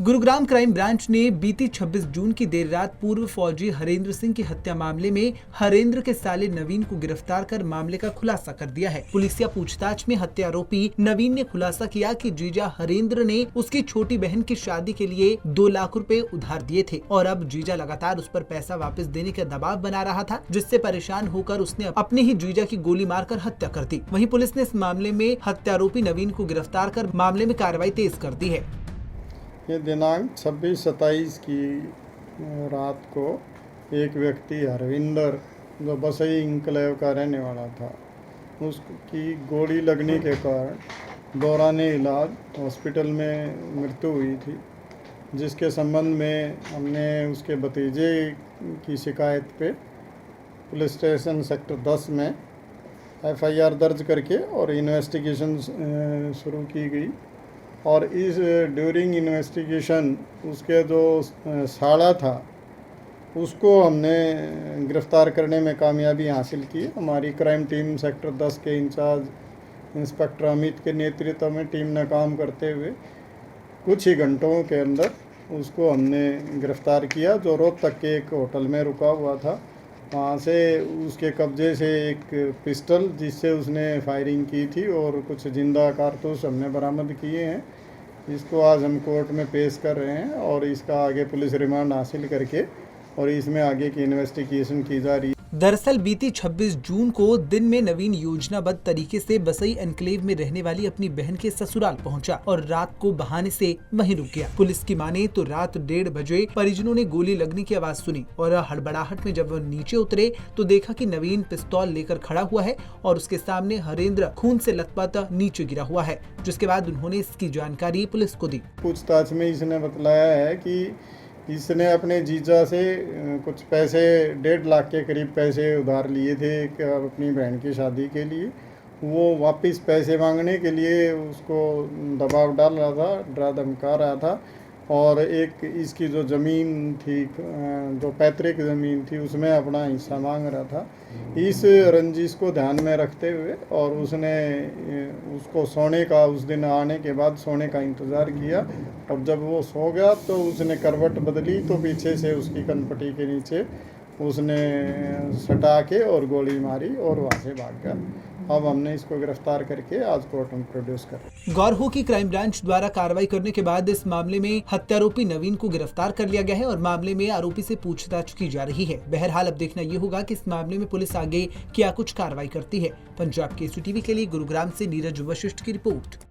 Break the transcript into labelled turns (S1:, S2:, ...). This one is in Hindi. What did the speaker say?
S1: गुरुग्राम क्राइम ब्रांच ने बीती 26 जून की देर रात पूर्व फौजी हरेंद्र सिंह की हत्या मामले में हरेंद्र के साले नवीन को गिरफ्तार कर मामले का खुलासा कर दिया है। पुलिसिया पूछताछ में हत्या आरोपी नवीन ने खुलासा किया कि जीजा हरेंद्र ने उसकी छोटी बहन की शादी के लिए 2 लाख रुपए उधार दिए थे और अब जीजा लगातार उस पर पैसा वापस देने का दबाव बना रहा था, जिससे परेशान होकर उसने अपने ही जीजा की गोली मारकर हत्या कर दी। वहीं पुलिस ने इस मामले में हत्या आरोपी नवीन को गिरफ्तार कर मामले में कार्रवाई तेज कर दी है।
S2: ये दिनांक 26-27 की रात को एक व्यक्ति हरविंदर जो बसई इंक्लेव का रहने वाला था, उसकी गोली लगने के कारण दौराने इलाज हॉस्पिटल में मृत्यु हुई थी, जिसके संबंध में हमने उसके भतीजे की शिकायत पे पुलिस स्टेशन सेक्टर 10 में FIR दर्ज करके और इन्वेस्टिगेशन शुरू की गई। और इस ड्यूरिंग इन्वेस्टिगेशन उसके जो साला था उसको हमने गिरफ़्तार करने में कामयाबी हासिल की। हमारी क्राइम टीम सेक्टर 10 के इंचार्ज इंस्पेक्टर अमित के नेतृत्व में टीम ने काम करते हुए कुछ ही घंटों के अंदर उसको हमने गिरफ़्तार किया, जो रोहतक के एक होटल में रुका हुआ था। वहाँ से उसके कब्जे से एक पिस्टल जिससे उसने फायरिंग की थी और कुछ जिंदा कारतूस हमने बरामद किए हैं। इसको आज हम कोर्ट में पेश कर रहे हैं और इसका आगे पुलिस रिमांड हासिल करके और इसमें आगे की इन्वेस्टिगेशन की जा रही है।
S1: दरअसल बीती 26 जून को दिन में नवीन योजनाबद्ध तरीके से बसई एनक्लेव में रहने वाली अपनी बहन के ससुराल पहुंचा और रात को बहाने से वहीं रुक गया। पुलिस की माने तो रात 1:30 बजे परिजनों ने गोली लगने की आवाज सुनी और हड़बड़ाहट में जब वह नीचे उतरे तो देखा कि नवीन पिस्तौल लेकर खड़ा हुआ है और उसके सामने हरेंद्र खून से लथपथ नीचे गिरा हुआ है, जिसके बाद उन्होंने इसकी जानकारी पुलिस को दी।
S2: पूछताछ में इसने बतलाया है कि इसने अपने जीजा से कुछ पैसे 1.5 लाख के करीब पैसे उधार लिए थे अपनी बहन की शादी के लिए। वो वापस पैसे मांगने के लिए उसको दबाव डाल रहा था, डरा धमका रहा था और एक इसकी जो ज़मीन थी, जो पैतृक ज़मीन थी, उसमें अपना हिस्सा मांग रहा था। इस रंजिश को ध्यान में रखते हुए और उसने उसको सोने का, उस दिन आने के बाद सोने का इंतज़ार किया और जब वो सो गया तो उसने करवट बदली तो पीछे से उसकी कनपटी के नीचे उसने सटा के और गोली मारी और वहाँ से भाग गया। अब हमने इसको गिरफ्तार करके आज कोर्ट में प्रोड्यूस कर।
S1: गौर हो कि क्राइम ब्रांच द्वारा कार्रवाई करने के बाद इस मामले में हत्यारोपी नवीन को गिरफ्तार कर लिया गया है और मामले में आरोपी से पूछताछ की जा रही है। बहरहाल अब देखना ये होगा कि इस मामले में पुलिस आगे क्या कुछ कार्रवाई करती है। पंजाब केसरी टीवी के लिए गुरुग्राम से नीरज वशिष्ठ की रिपोर्ट।